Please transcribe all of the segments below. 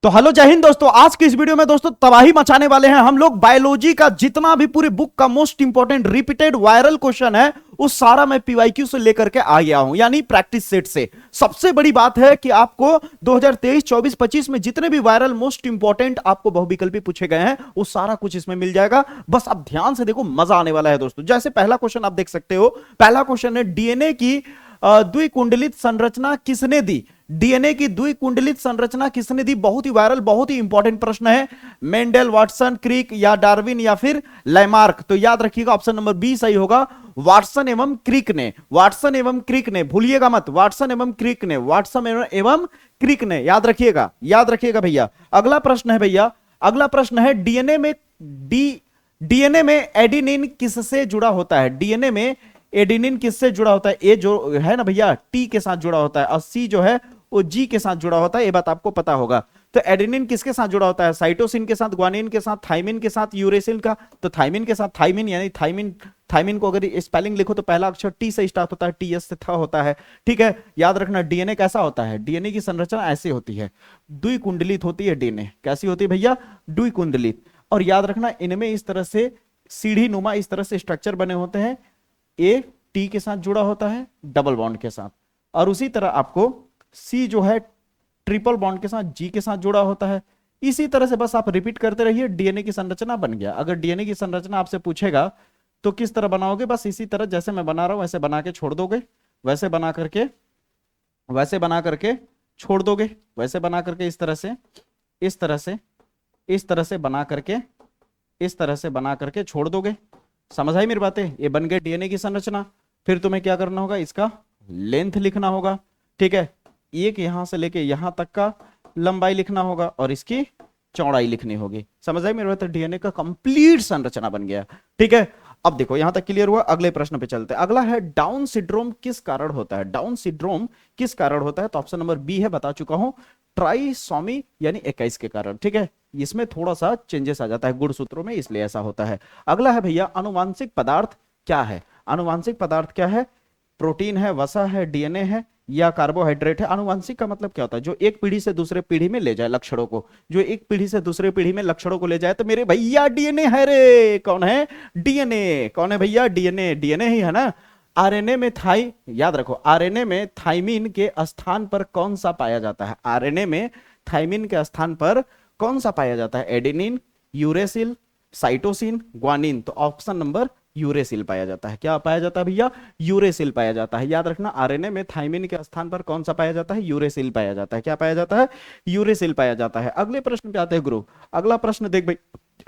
तो हेलो जय हिंद दोस्तों। आज की इस वीडियो में दोस्तों तबाही मचाने वाले हैं हम लोग। बायोलॉजी का जितना भी पूरी बुक का most important repeated viral question है उस सारा मैं पीवाईक्यू से लेकर के आ गया हूं, यानी प्रैक्टिस सेट से। सबसे बड़ी बात है कि आपको 2023, 24, 25 में जितने भी वायरल मोस्ट इंपॉर्टेंट आपको बहुविकल्पी पूछे गए हैं वो सारा कुछ इसमें मिल जाएगा। बस आप ध्यान से देखो, मजा आने वाला है दोस्तों। जैसे पहला क्वेश्चन आप देख सकते हो, पहला क्वेश्चन है डीएनए की द्विकुंडलित संरचना किसने दी। डीएनए की द्विकुंडलित संरचना किसने दी? बहुत ही वायरल, बहुत ही इंपॉर्टेंट प्रश्न है। मेंडल, वाटसन, क्रिक या डार्विन या फिर लैमार्क? तो याद रखिएगा ऑप्शन नंबर बी सही होगा, वाटसन एवं क्रिक ने। वाटसन एवं क्रिक ने, भूलिएगा मत, वाटसन एवं क्रिक ने, वाटसन एवं क्रिक ने, याद रखिएगा, याद रखिएगा भैया। अगला प्रश्न है भैया, अगला प्रश्न है डीएनए में एडेनिन किससे जुड़ा होता है? डीएनए में एडेनिन किससे जुड़ा होता है? ए जो है ना भैया टी के साथ जुड़ा होता है और सी जो है वो जी के साथ जुड़ा होता है, ये बात आपको पता होगा। तो एडेनिन किसके साथ जुड़ा होता है? साइटोसिन के साथ, ग्वानिन के साथ, थाइमिन के साथ, यूरेसिल का। तो थाइमिन के साथ, थाइमिन यानी थाइमिन, थाइमिन को अगर स्पेलिंग लिखो तो पहला अक्षर टी से स्टार्ट होता है, टी एस से था होता है। ठीक है, याद रखना। डीएनए कैसा होता है? डीएनए की संरचना ऐसी होती है, द्विकुंडलित होती है डीएनए। कैसी होती है भैया? द्विकुंडलित। और याद रखना इनमें इस तरह से सीढ़ी नुमा इस तरह से स्ट्रक्चर बने होते हैं। ए टी के साथ जुड़ा होता है डबल बॉन्ड के साथ, और उसी तरह आपको सी जो है ट्रिपल बॉन्ड के साथ जी के साथ जुड़ा होता है। इसी तरह से बस आप रिपीट करते रहिए, डीएनए की संरचना बन गया। अगर डीएनए की संरचना आपसे पूछेगा तो किस तरह बनाओगे? बस इसी तरह जैसे मैं बना रहा हूं वैसे बना के छोड़ दोगे, वैसे बना करके, वैसे बना करके छोड़ दोगे, वैसे बना करके इस तरह से, इस तरह से, इस तरह से बना करके, इस तरह से बना करके छोड़ दोगे। समझ आई मेरी बातें? ये बन गए डीएनए की संरचना। फिर तुम्हें क्या करना होगा? इसका लेंथ लिखना होगा। ठीक है, एक यहां से लेके यहां तक का लंबाई लिखना होगा और इसकी चौड़ाई लिखनी होगी। समझ आई मेरे बात? डीएनए का कंप्लीट संरचना बन गया। ठीक है, अब देखो यहां तक क्लियर हुआ। अगले प्रश्न पे चलते हैं। अगला है डाउन सिंड्रोम किस कारण होता है? डाउन सिंड्रोम किस कारण होता है? तो ऑप्शन नंबर बी है, बता चुका हूं, ट्राइसोमी यानी 21 के कारण। ठीक है, इसमें थोड़ा सा चेंजेस आ जाता है गुणसूत्रों में, इसलिए ऐसा होता है। अगला है भैया अनुवांशिक पदार्थ क्या है? अनुवांशिक पदार्थ क्या है? प्रोटीन है, वसा है, डीएनए है या कार्बोहाइड्रेट है? अनुवांशिक का मतलब क्या होता है? जो एक पीढ़ी से दूसरे पीढ़ी में ले जाए लक्षणों को, जो एक पीढ़ी से दूसरे पीढ़ी में लक्षणों को ले जाए। तो मेरे भैया डीएनए है रे। कौन है? डीएनए। कौन है भैया? डीएनए। डीएनए ही है ना। आरएनए में याद रखो, आरएनए में थाइमिन के स्थान पर कौन सा पाया जाता है? आरएनए में थाइमिन के स्थान पर कौन सा पाया जाता है? Adenine, uracil, cytosine, guanine. तो ऑप्शन नंबर यूरेसिल पाया जाता है। क्या पाया जाता है भैया? यूरेसिल पाया जाता है। याद रखना, आरएनए में थाइमिन के स्थान पर कौन सा पाया जाता है? यूरेसिल पाया जाता है। क्या पाया जाता है? यूरेसिल पाया जाता है। अगले प्रश्न पे आते हैं गुरु। अगला प्रश्न देख भाई,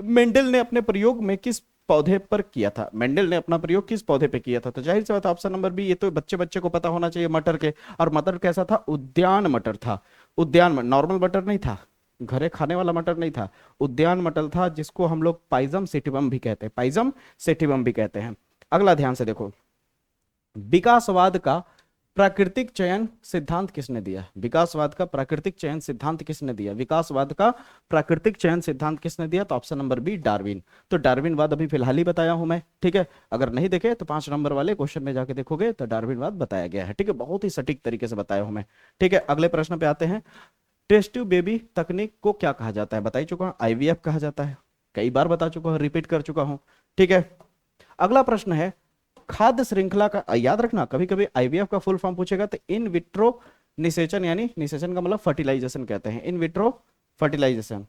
मेंडल ने अपने प्रयोग में किस पौधे पर किया था? मेंडल ने अपना प्रयोग किस पौधे पे किया था? तो जाहिर सी बात है ऑप्शन नंबर बी, ये तो बच्चे बच्चे को पता होना चाहिए, मटर के। और मटर कैसा था? उद्यान मटर था। उद्यान, नॉर्मल मटर नहीं था, घरे खाने वाला मटर नहीं था, उद्यान मटर था, जिसको हम लोग पाइजम सेटिवम भी कहते हैं, पाइजम सेटिवम भी कहते हैं। अगला ध्यान से देखो, विकासवाद का प्राकृतिक चयन सिद्धांत किसने दिया? विकासवाद का प्राकृतिक चयन सिद्धांत किसने दिया? विकासवाद का प्राकृतिक चयन सिद्धांत किसने दिया? तो ऑप्शन नंबर बी, डार्विन। तो डार्विनवाद अभी फिलहाल ही बताया हूं मैं। ठीक है, अगर नहीं देखे तो 5 नंबर वाले क्वेश्चन में जाके देखोगे तो डार्विनवाद बताया गया है। ठीक है, बहुत ही सटीक तरीके से बताया हूं मैं। ठीक है, अगले प्रश्न पे आते हैं। टेस्ट ट्यूब बेबी तकनीक को क्या कहा जाता है? बता ही चुका हूं, आईवीएफ कहा जाता है। कई बार बता चुका हूं, रिपीट कर चुका हूं। ठीक है, अगला प्रश्न है खाद्य श्रृंखला का। याद रखना, कभी कभी आईवीएफ का फुल फॉर्म पूछेगा तो इन विट्रो निषेचन, यानी निषेचन का मतलब फर्टिलाइजेशन कहते हैं। इन विट्रो फर्टिलाइजेशन,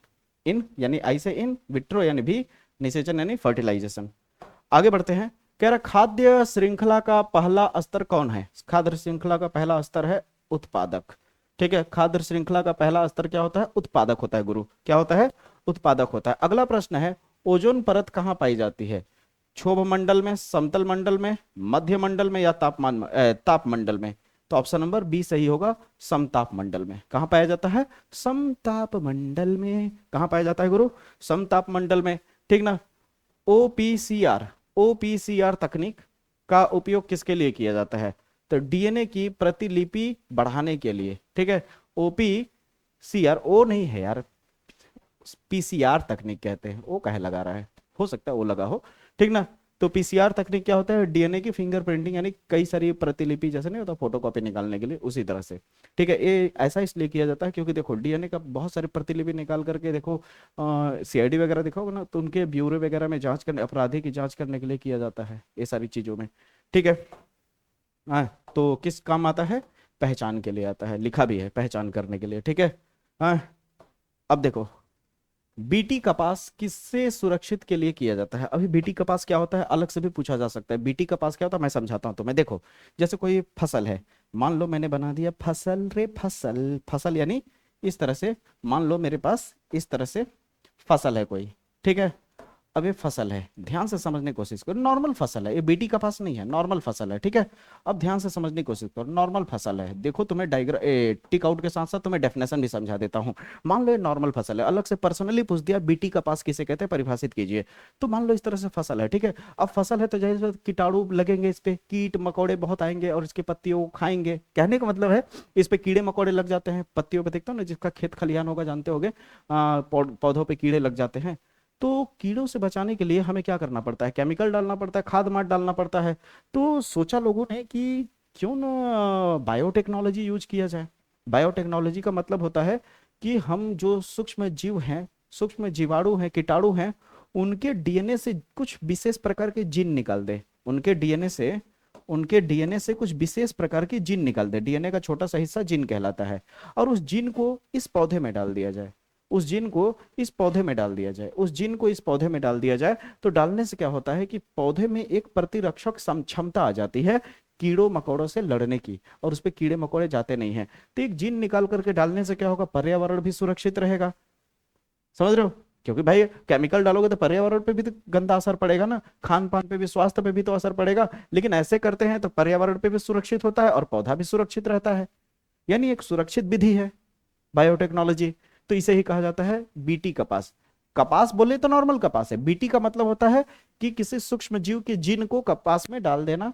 इन यानी आई से इन, विट्रो यानी भी, निषेचन यानी फर्टिलाइजेशन। आगे बढ़ते हैं। कह रहा खाद्य श्रृंखला का पहला स्तर कौन है? खाद्य श्रृंखला का पहला स्तर है उत्पादक। ठीक है, खाद्य श्रृंखला का पहला स्तर क्या होता है? उत्पादक होता है गुरु। क्या होता है? उत्पादक होता है। अगला प्रश्न है ओजोन परत कहां पाई जाती है? क्षोभ मंडल में, समतल मंडल में, मध्य मंडल में या ताप मंडल में? तो ऑप्शन नंबर बी सही होगा, समताप मंडल में। कहां पाया जाता है? समताप मंडल में। कहां पाया जाता है गुरु? समताप मंडल में। ठीक ना। ओपीसीआर, ओपीसीआर तकनीक का उपयोग किसके लिए किया जाता है? तो डीएनए की प्रतिलिपि बढ़ाने के लिए। ठीक है, ओपीसीआर, ओ नहीं है यार, पीसीआर तकनीक कहते हैं। ओ कहे लगा रहा है, हो सकता है वो लगा हो। ठीक ना। तो पीसीआर तकनीक क्या होता है, डीएनए की फिंगरप्रिंटिंग, यानी कई सारी प्रतिलिपि, जैसे नहीं होता फोटोकॉपी निकालने के लिए, उसी तरह से। ठीक है, ये ऐसा इसलिए किया जाता है क्योंकि देखो डीएनए का बहुत सारी प्रतिलिपि निकाल करके देखो सीआईडी वगैरह दिखाओगे ना, तो उनके ब्यूरो वगैरह में जांच करने, अपराधी की जांच करने के लिए किया जाता है ये सारी चीजों में। ठीक है, हाँ, तो किस काम आता है, पहचान के लिए आता है, लिखा भी है पहचान करने के लिए। ठीक है, हाँ, अब देखो बीटी कपास किससे सुरक्षित के लिए किया जाता है। अभी बीटी कपास क्या होता है अलग से भी पूछा जा सकता है। बीटी कपास क्या होता है मैं समझाता हूं तुम्हें। देखो जैसे कोई फसल है, मान लो मैंने बना दिया फसल रे फसल, फसल यानी इस तरह से, मान लो मेरे पास इस तरह से फसल है कोई, ठीक है। अब ये फसल है, ध्यान से समझने की कोशिश करो, नॉर्मल फसल है, ये बीटी कपास नहीं है, नॉर्मल फसल है। ठीक है, अब ध्यान से समझने की कोशिश करो, नॉर्मल फसल है। देखो तुम्हें डायग्राम टिक आउट के साथ साथ तुम्हें डेफिनेशन भी समझा देता हूं। मान लो ये नॉर्मल फसल है, अलग से पर्सनली पूछ दिया बीटी कपास किसे कहते हैं परिभाषित कीजिए। तो मान लो इस तरह से फसल है, ठीक है। अब फसल है तो जैसे कीटाणु लगेंगे, इस पे कीट मकोड़े बहुत आएंगे और इसकी पत्तियों को खाएंगे। कहने का मतलब है इस पे कीड़े मकोड़े लग जाते हैं, पत्तियों पे देखते हो ना, जिसका खेत खलिहान होगा जानते होगे, पौधों पे कीड़े लग जाते हैं। तो कीड़ों से बचाने के लिए हमें क्या करना पड़ता है, केमिकल डालना पड़ता है, खाद मार डालना पड़ता है। तो सोचा लोगों ने कि क्यों ना बायोटेक्नोलॉजी यूज किया जाए। बायोटेक्नोलॉजी का मतलब होता है कि हम जो सूक्ष्म जीव हैं, सूक्ष्म जीवाणु हैं, कीटाणु हैं, उनके डीएनए से कुछ विशेष प्रकार के जीन निकाल दे। उनके डीएनए से कुछ विशेष प्रकार के जीन निकाल दे। डीएनए का छोटा सा हिस्सा जीन कहलाता है, और उस जीन को इस पौधे में डाल दिया जाए, उस जीन को इस पौधे में डाल दिया जाए, उस जीन को इस पौधे में डाल दिया जाए। तो डालने से क्या होता है कि पौधे में एक प्रतिरक्षक क्षमता आ जाती है कीड़ों मकोड़ों से लड़ने की, और उस पे कीड़े मकोड़े जाते नहीं हैं। तो एक जीन निकाल करके डालने से क्या होगा, पर्यावरण भी सुरक्षित रहेगा। समझ रहे हो, क्योंकि भाई केमिकल डालोगे तो पर्यावरण पे भी तो गंदा असर पड़ेगा ना, खान पान पे भी, स्वास्थ्य पे भी तो असर पड़ेगा। लेकिन ऐसे करते हैं तो पर्यावरण पे भी सुरक्षित होता है और पौधा भी सुरक्षित रहता है, यानी एक सुरक्षित विधि है बायोटेक्नोलॉजी। तो इसे ही कहा जाता है बीटी कपास। कपास बोले तो नॉर्मल कपास है, बीटी का मतलब होता है कि किसी सूक्ष्म जीव के जीन को कपास में डाल देना,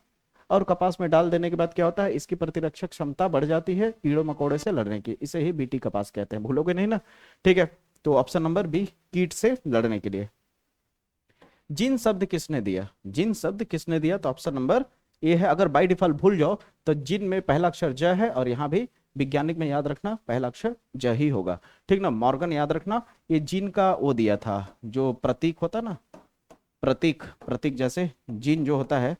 और कपास में डाल देने के बाद क्या होता है, इसकी प्रतिरक्षक क्षमता बढ़ जाती है कीड़ों मकोड़े से लड़ने की। इसे ही बीटी कपास कहते हैं, भूलोगे नहीं ना। ठीक है, तो ऑप्शन नंबर बी, कीट से लड़ने के लिए। जिन शब्द किसने दिया, जिन शब्द किसने दिया, तो ऑप्शन नंबर ए है। अगर बाई डिफॉल्ट भूल जाओ तो जिन में पहला अक्षर ज है, और यहां भी वैज्ञानिक में याद रखना पहला अक्षर ज ही होगा। ठीक ना, मॉर्गन याद रखना, ये जिन का वो दिया था, जो प्रतीक होता ना, प्रतीक, प्रतीक जैसे जीन जो होता है,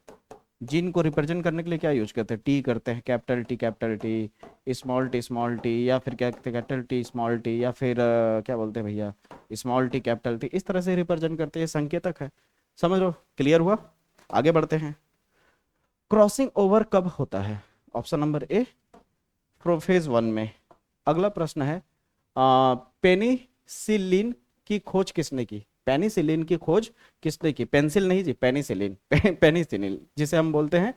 जीन को रिप्रेजेंट करने के लिए क्या यूज करते हैं, टी करते हैं, कैपिटल टी, स्मॉल टी, या फिर क्या कहते हैं कैपिटल टी स्मॉल टी, या फिर क्या बोलते हैं भैया, स्मॉल टी कैपिटल टी, इस तरह से रिप्रेजेंट करते हैं, संकेतक है। समझ लो, क्लियर हुआ। आगे बढ़ते हैं। क्रॉसिंग ओवर कब होता है, ऑप्शन नंबर ए, प्रोफेज 1 में। अगला प्रश्न है, पेनिसिलिन की खोज किसने की, पेनिसिलिन की खोज किसने की, पेंसिल नहीं जी, पेनिसिलिन पेनिसिलिन जिसे हम बोलते हैं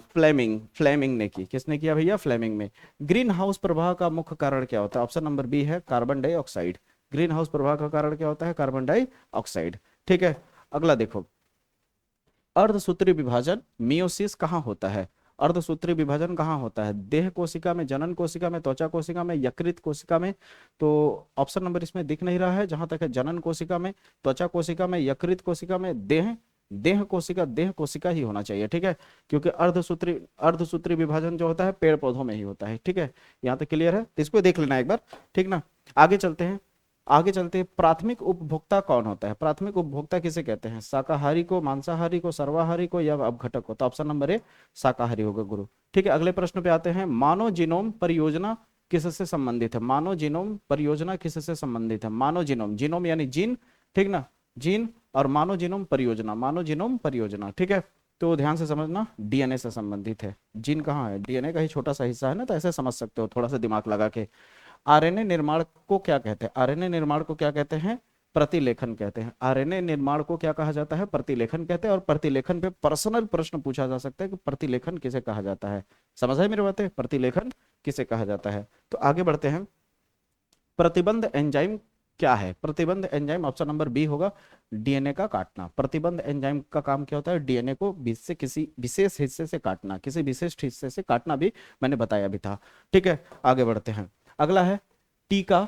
फ्लेमिंग, फ्लेमिंग ने की। किसने किया भैया, फ्लेमिंग में। ग्रीन हाउस प्रभाव का मुख्य कारण क्या होता है, ऑप्शन नंबर बी है, कार्बन डाइऑक्साइड। ग्रीन हाउस प्रभाव का कारण क्या होता है, कार्बन डाइऑक्साइड। ठीक है, अगला देखो, अर्धसूत्री विभाजन मियोसिस कहाँ होता है, अर्धसूत्री विभाजन कहाँ होता है, देह कोशिका में, जनन कोशिका में, त्वचा कोशिका में, यकृत कोशिका में। तो ऑप्शन नंबर इसमें दिख नहीं रहा है, जहां तक है जनन कोशिका में, त्वचा कोशिका में, यकृत कोशिका में, देह कोशिका ही होना चाहिए। ठीक है, क्योंकि अर्धसूत्री विभाजन जो होता है पेड़ पौधों में ही होता है। ठीक है, यहाँ तक क्लियर है, तो इसको देख लेना एक बार। ठीक ना, आगे चलते हैं, प्राथमिक उपभोक्ता कौन होता है, प्राथमिक उपभोक्ता किसे कहते हैं, शाकाहारी को, मांसाहारी को, सर्वाहारी को, या अपघटक को। तो ऑप्शन नंबर ए शाकाहारी होगा गुरु। ठीक है, अगले प्रश्न पे आते हैं। मानव जीनोम परियोजना किससे संबंधित है, मानव जीनोम परियोजना किससे संबंधित है, मानव जीनोम, जीनोम यानी जीन, ठीक ना, जीन, और मानव जीनोम परियोजना, मानव जीनोम परियोजना। ठीक है, तो ध्यान से समझना, डीएनए से संबंधित है। जीन कहाँ है, डीएनए का ही छोटा सा हिस्सा है ना, तो ऐसे समझ सकते हो थोड़ा सा दिमाग लगा के। आरएनए निर्माण को क्या कहते हैं, आरएनए निर्माण को क्या कहते हैं, प्रतिलेखन कहते हैं। आरएनए निर्माण को क्या कहा जाता है, प्रतिलेखन कहते हैं। और प्रतिलेखन पे पर्सनल प्रश्न पूछा जा सकता है कि प्रतिलेखन किसे कहा जाता है। समझ आए मेरी बातें, प्रतिलेखन किसे कहा जाता है। तो आगे बढ़ते हैं, प्रतिबंध एंजाइम क्या है, प्रतिबंध एंजाइम ऑप्शन नंबर बी होगा, डीएनए का काटना। प्रतिबंध एंजाइम का काम क्या होता है, डीएनए को बीच से किसी विशेष हिस्से से काटना, किसी विशेष हिस्से से काटना भी मैंने बताया भी था। ठीक है, आगे बढ़ते हैं। अगला है, टीका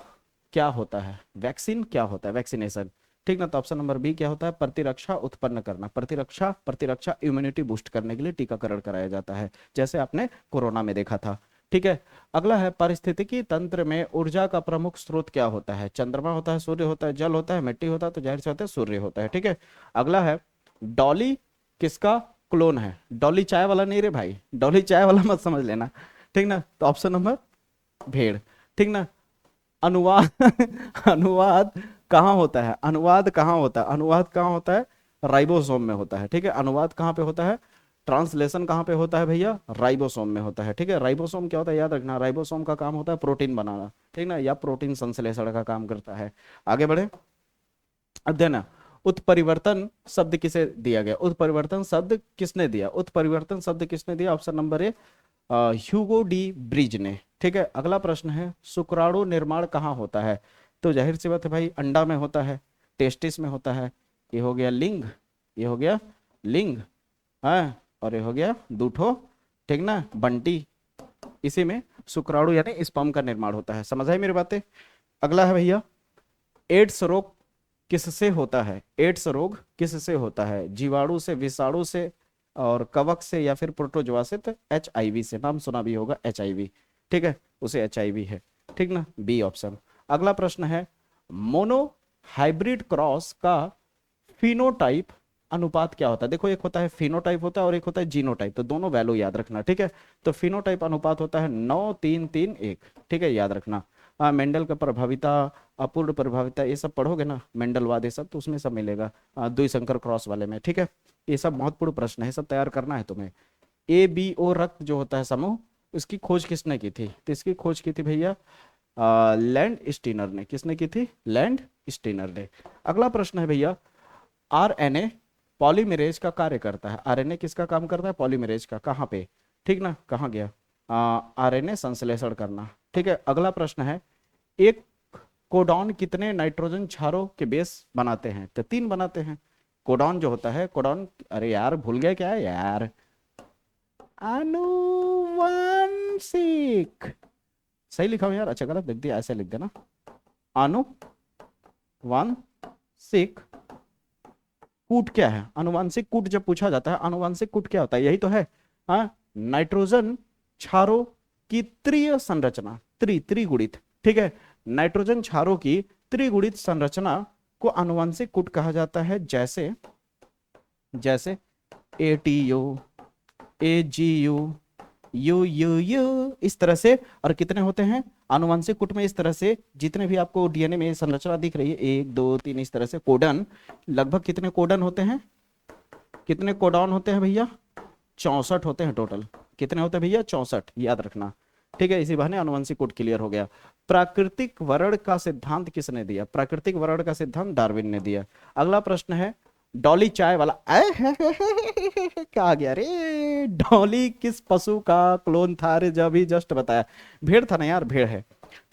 क्या होता है, वैक्सीन क्या होता है, वैक्सीनेशन। ठीक ना। तो ऑप्शन नंबर बी क्या होता है, प्रतिरक्षा उत्पन्न करना। प्रतिरक्षा इम्यूनिटी बूस्ट करने के लिए टीकाकरण कराया जाता है, जैसे आपने कोरोना में देखा था। ठीक है, अगला है पारिस्थितिकी तंत्र में ऊर्जा का प्रमुख स्रोत क्या होता है। चंद्रमा होता है, सूर्य होता है, जल होता है, मिट्टी होता है, तो जाहिर से होता है सूर्य होता है। ठीक है, अगला है डॉली किसका क्लोन है। डॉली चाय वाला नहीं रे भाई, डॉली चाय वाला मत समझ लेना, ठीक ना। तो ऑप्शन नंबर भेड़, ठीक ना। अनुवाद अनुवाद कहाँ होता है, अनुवाद कहाँ होता है, अनुवाद कहाँ होता है, राइबोसोम में होता है। ठीक है, अनुवाद कहाँ पे होता है, ट्रांसलेशन कहाँ पे होता है भैया, राइबोसोम में होता है। ठीक है, राइबोसोम क्या होता है याद रखना, राइबोसोम का काम होता है प्रोटीन बनाना, ठीक ना, या प्रोटीन संश्लेषण का काम करता है। आगे बढ़े, अध्ययन है। उत्परिवर्तन शब्द किसे दिया गया, उत्परिवर्तन शब्द किसने दिया, उत्परिवर्तन शब्द किसने दिया, option number A Hugo de bridge ने। ठीक है, अगला प्रश्न है शुक्राणु निर्माण कहाँ होता है। तो जाहिर सी बात है भाई, अंडा में होता है, टेस्टिस में होता है, ये हो गया लिंग, ये हो गया लिंग, हाँ, और ये हो गया दूठो, ठीक ना, बंटी, इसी में शुक्राणु यानी स्पर्म का निर्माण होता है। समझ आई मेरी बातें। अगला है भैया, एड्स रोग किससे होता है, एड्स रोग किससे होता है, जीवाणु से, विषाणु से, और कवक से, या फिर प्रोटोजोआ से। तो HIV से, नाम सुना भी होगा HIV, ठीक है, उसे HIV है, ठीक ना, बी ऑप्शन। अगला प्रश्न है मोनो हाइब्रिड क्रॉस का फिनोटाइप अनुपात क्या होता है। देखो एक होता है फिनोटाइप होता है और एक होता है जीनोटाइप, तो दोनों वैल्यू याद रखना। ठीक है, तो फिनोटाइप अनुपात होता है 9:3:3:1। ठीक है, याद रखना। मेंडल का प्रभाविता, अपूर्ण प्रभाविता, ये सब पढ़ोगे ना, मेंडलवाद ये सब, तो उसमें सब मिलेगा द्विसंकर क्रॉस वाले में। ठीक है, ये सब महत्वपूर्ण प्रश्न है, सब तैयार करना है तुम्हें। ABO रक्त जो होता है समूह, इसकी खोज किसने की थी, तो इसकी खोज की थी भैया लैंड स्टीनर ने। किसने की थी, लैंड स्टीनर ने। अगला प्रश्न है भैया, RNA पॉलीमरेज का कार्य करता है। RNA किसका काम करता है, पॉलीमरेज का। कहाँ पे, ठीक ना, कहाँ गया, RNA संश्लेषण करना। ठीक है, अगला प्रश्न है एक कोडॉन कितने नाइट्रोजन क्षारों के बेस बनाते हैं, तो 3 बनाते हैं। कोडॉन जो होता है, कोडॉन, अरे यार भूल गए क्या है यार, आनुवंशिक, सही लिखा हूं यार, अच्छा गलत लिख दिया, ऐसे लिख देना, आनुवंशिक कूट क्या है, आनुवंशिक कूट जब पूछा जाता है, आनुवंशिक कूट क्या होता है, यही तो है, हाँ, नाइट्रोजन क्षारों की त्रिय संरचना, त्रिगुणित। ठीक है, नाइट्रोजन क्षारों की त्रिगुणित संरचना को आनुवंशिक कूट कहा जाता है, जैसे ATU, AGU, UUU, इस तरह से। और कितने होते हैं आनुवंशिक कूट में, इस तरह से जितने भी आपको DNA में संरचना दिख रही है, 1 2 3, इस तरह से कोडन, लगभग कितने कोडन होते हैं, कितने कोडॉन होते हैं भैया, 64 होते हैं टोटल। कितने होते हैं भैया, 64, याद रखना। ठीक है, इसी बहाने आनुवंशिक कोड क्लियर हो गया। प्राकृतिक वर्ण का सिद्धांत किसने दिया, प्राकृतिक वर्ण का सिद्धांत डार्विन ने दिया। अगला प्रश्न है डॉली चाय वाला क्या आ गया रे, डॉली किस पशु का क्लोन था रे, जब ही जस्ट बताया, भेड़ था ना यार, भेड़ है।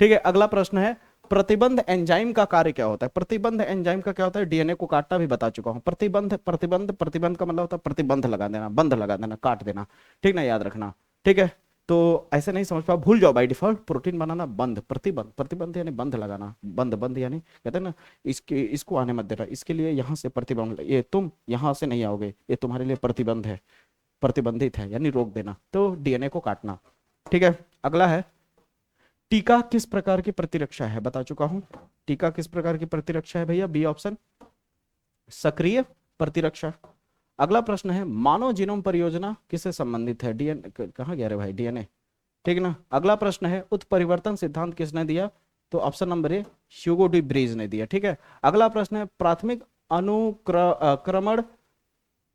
ठीक है, अगला प्रश्न है प्रतिबंध एंजाइम का कार्य क्या होता है। प्रतिबंध एंजाइम का क्या होता है, DNA को काटना भी बता चुका हूं। प्रतिबंध का मतलब होता है प्रतिबंध लगा देना, बंध लगा देना, काट देना, ठीक ना, याद रखना। ठीक है, तो ऐसे नहीं समझ पाओ, भूल जाओ, बाय डिफॉल्ट प्रोटीन बनाना बंद, प्रतिबंध यानी बंध लगाना, बंद यानी कहते हैं ना, इसको आने मत देना, इसके लिए यहाँ से प्रतिबंध, ये तुम यहाँ से नहीं आओगे, ये तुम्हारे लिए प्रतिबंध है, प्रतिबंधित है, यानी रोक देना, तो DNA को काटना। ठीक है, अगला है टीका किस प्रकार की प्रतिरक्षा है, बता चुका हूं। टीका किस प्रकार की प्रतिरक्षा है भैया, बी ऑप्शन, सक्रिय प्रतिरक्षा। अगला प्रश्न है मानव जीनोम परियोजना किससे संबंधित है, DNA, कहाँ गया रे भाई, DNA, ठीक ना। अगला प्रश्न है उत्परिवर्तन सिद्धांत किसने दिया, तो option number A Hugo de Vries ने दिया। ठीक है, अगला प्रश्न है प्राथमिक अनुक्रमण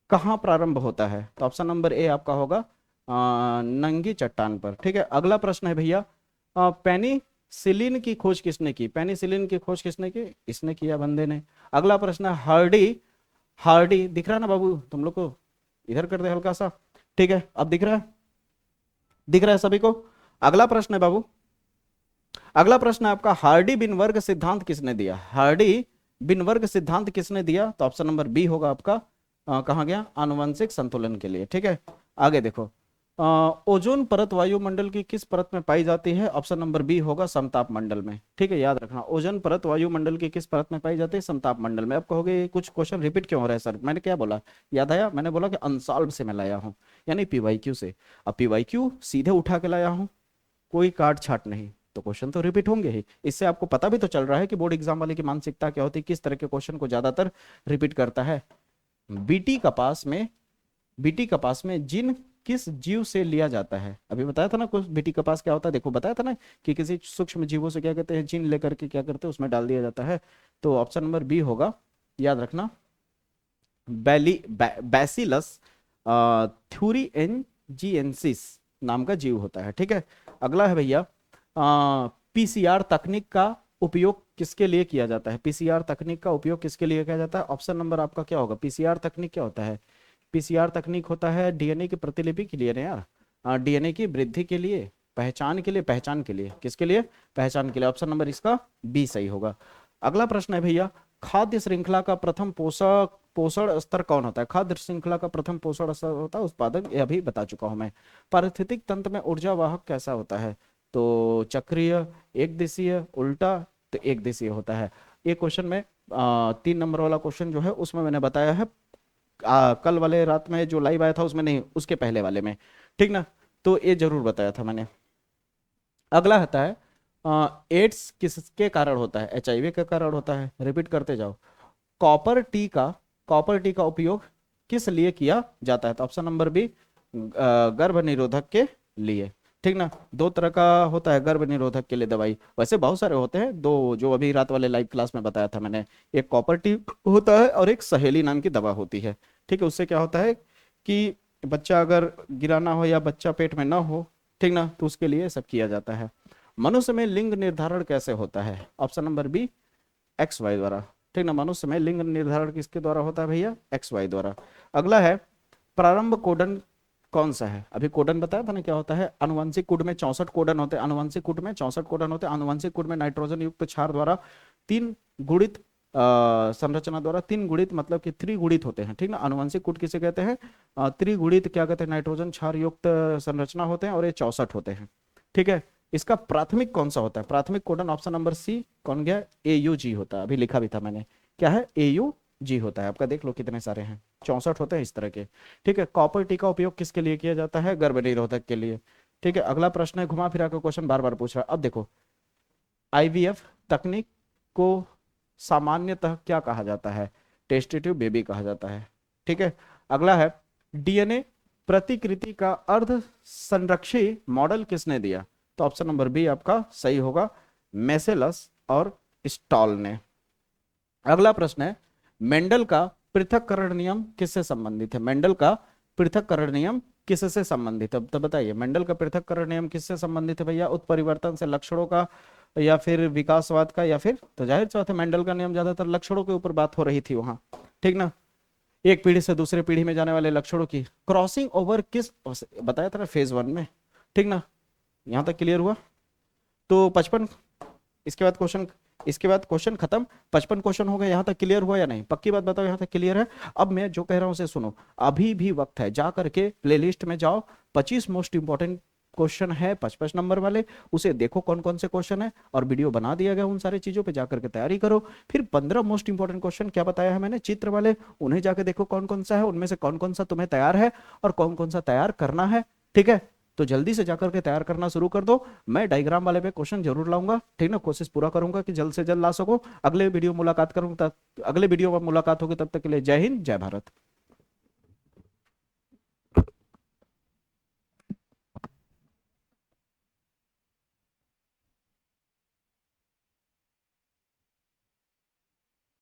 कहाँ प्रारंभ होता है, तो ऑप्शन नंबर ए आपका होगा नंगी चट्टान पर। ठीक है, अगला प्रश्न है भैया पेनिसिलिन की खोज किसने की, पेनिसिलिन की खोज किसने की, इसने किया, बंदे ने। अगला प्रश्न है हार्डी दिख रहा है ना बाबू तुम लोग को, इधर कर दे हल्का सा, ठीक है, अब दिख रहा है सभी को। अगला प्रश्न है बाबू, अगला प्रश्न है आपका हार्डी बिन वर्ग सिद्धांत किसने दिया, हार्डी बिन वर्ग सिद्धांत किसने दिया, तो ऑप्शन नंबर बी होगा आपका कहाँ गया, आनुवंशिक संतुलन के लिए। ठीक है, आगे देखो ओजोन परत वायुमंडल की किस परत में पाई जाती है? ऑप्शन नंबर बी होगा समताप मंडल में। ठीक है, याद रखना, ओजोन परत वायुमंडल की किस परत में पाई जाती है? समताप मंडल में। अब कहोगे कुछ क्वेश्चन रिपीट क्यों हो रहा है सर, मैंने क्या बोला, याद आया? मैंने बोला कि अनसॉल्व से मैं लाया हूँ, यानी पीवाईक्यू से। अब पीवाईक्यू सीधे उठा के लाया हूँ, कोई काट छाट नहीं, तो क्वेश्चन तो रिपीट होंगे ही। इससे आपको पता भी तो चल रहा है कि बोर्ड एग्जाम वाले की मानसिकता क्या होती है, किस तरह के क्वेश्चन को ज्यादातर रिपीट करता है। बीटी कपास में, बीटी कपास में जिन किस जीव से लिया जाता है? अभी बताया था ना कुछ, बीटी कपास क्या होता है, देखो बताया था ना कि किसी सूक्ष्म जीवों से क्या कहते हैं, जिन लेकर के क्या करते हैं उसमें डाल दिया जाता है। तो ऑप्शन नंबर बी होगा, याद रखना, बैसिलस थ्यूरिएंजिएंसिस नाम का जीव होता है। ठीक है, अगला है भैया, पीसीआर तकनीक का उपयोग किसके लिए किया जाता है? पीसीआर तकनीक का उपयोग किसके लिए किया जाता है? ऑप्शन नंबर आपका क्या होगा? पीसीआर तकनीक क्या होता है? पीसीआर तकनीक होता है डीएनए की प्रतिलिपि के लिए ना यार, डीएनए की वृद्धि के लिए, पहचान के लिए, पहचान के लिए, किसके लिए? पहचान के लिए। ऑप्शन नंबर इसका बी सही होगा। अगला प्रश्न है भैया, खाद्य श्रृंखला का प्रथम पोषक पोषण स्तर कौन होता है? खाद्य श्रृंखला का प्रथम पोषण स्तर होता है उत्पादक, ये अभी बता चुका हूं मैं। पारिस्थितिक तंत्र में ऊर्जा वाहक कैसा होता है? तो चक्रीय, एक दिशीय, उल्टा, तो एक दिशीय होता है। ये क्वेश्चन में 3 नंबर वाला क्वेश्चन जो है उसमें मैंने बताया है, कल वाले रात में जो लाइव आया था उसमें नहीं, उसके पहले वाले में, ठीक ना, तो ये जरूर बताया था मैंने। अगला आता है, एड्स किसके कारण होता है? एचआईवी के कारण होता है, रिपीट करते जाओ। कॉपर टी का, कॉपर टी का उपयोग किस लिए किया जाता है? तो ऑप्शन नंबर बी, गर्भ निरोधक के लिए। ठीक ना, 2 तरह का होता है गर्भ निरोधक के लिए दवाई, वैसे बहुत सारे होते हैं, दो जो अभी रात वाले लाइव क्लास में बताया था मैंने, एक कॉपर टी होता है और एक सहेली नाम की दवा होती है। ठीक है, उससे क्या होता है कि बच्चा अगर गिराना हो या बच्चा पेट में ना हो, ठीक ना, तो उसके लिए सब किया जाता है। मनुष्य में लिंग निर्धारण कैसे होता है? Option number B, X Y द्वारा। ठीक ना, मनुष्य में लिंग निर्धारण किसके द्वारा होता है भैया? एक्स वाई द्वारा। अगला है, प्रारंभ कोडन कौन सा है? अभी कोडन बताया था ना क्या होता है, आनुवंशिक कोड में 64 कोडन होते हैं, आनुवंशिक कोड में 64 कोडन होते हैं। आनुवंशिक कोड में नाइट्रोजन युक्त क्षार द्वारा 3 गुणित संरचना द्वारा 3 गुणित, मतलब कि त्रिगुणित होते हैं। ठीक ना, आनुवंशिक कोड किसे कहते हैं? त्रिगुणित क्या कहते हैं, नाइट्रोजन क्षार युक्त संरचना होते हैं, और ये 64 होते हैं। ठीक है, इसका प्राथमिक कौन सा होता है? प्राथमिक कोडन ऑप्शन नंबर सी कौन गया? AUG होता है, अभी लिखा भी था मैंने, क्या है? AUG होता है आपका, देख लो कितने सारे हैं, 64 होते हैं इस तरह के। ठीक है, कॉपर टी का उपयोग किसके लिए किया जाता है? गर्भ निरोधक के लिए। ठीक है, अगला प्रश्न है, घुमा फिरा के क्वेश्चन बार बार पूछ रहा है। अब देखो, IVF तकनीक को सामान्यतः क्या कहा जाता है? टेस्टेटिव बेबी कहा जाता है। ठीक है, अगला है, डीएनए प्रतिकृति का अर्ध संरक्षी मॉडल किसने दिया? तो ऑप्शन नंबर बी आपका सही होगा, मेसेलस और स्टॉल ने। अगला प्रश्न है, मेंडल का पृथक्करण नियम किससे संबंधित है? मेंडल का पृथक्करण नियम किससे संबंधित है? तो बताइए, मेंडल का पृथक्करण नियम किससे संबंधित है भैया? उत्परिवर्तन से लक्षणों का, या फिर विकासवाद का, या फिर, तो जाहिर सी बात है मेंडल का नियम ज्यादातर लक्षणों के ऊपर बात हो रही थी वहां। ठीक ना, एक पीढ़ी से दूसरे पीढ़ी में जाने वाले लक्षणों की क्रॉसिंग ओवर किस, बताया था ना फेज 1 में। ठीक ना, यहां तक क्लियर हुआ? तो 55, इसके बाद क्वेश्चन, इसके बाद क्वेश्चन खत्म, 55 क्वेश्चन हो गए। यहां तक क्लियर हुआ या नहीं? पक्की बात बताओ, यहां तक क्लियर है? अब मैं जो कह रहा हूं उसे सुनो, अभी भी वक्त है, जा करके प्लेलिस्ट में जाओ, 25 मोस्ट इंपॉर्टेंट क्वेश्चन है 55 नंबर वाले, उसे देखो कौन कौन से क्वेश्चन है, और वीडियो बना दिया गया, उन सारी चीजों पे जाकर के तैयारी करो। फिर 15 मोस्ट इंपॉर्टेंट क्वेश्चन क्या बताया है मैंने, चित्र वाले, उन्हें जाके देखो कौन कौन सा है, उनमें से कौन कौन सा तुम्हें तैयार है और कौन कौन सा तैयार करना है। ठीक है, तो जल्दी से जाकर के तैयार करना शुरू कर दो। मैं डायग्राम वाले पे क्वेश्चन जरूर लाऊंगा, ठीक ना, कोशिश पूरा करूंगा कि जल्द से जल्द ला सको। अगले वीडियो मुलाकात करूंगा, अगले वीडियो में मुलाकात होगी, तब तक के लिए जय हिंद, जय भारत।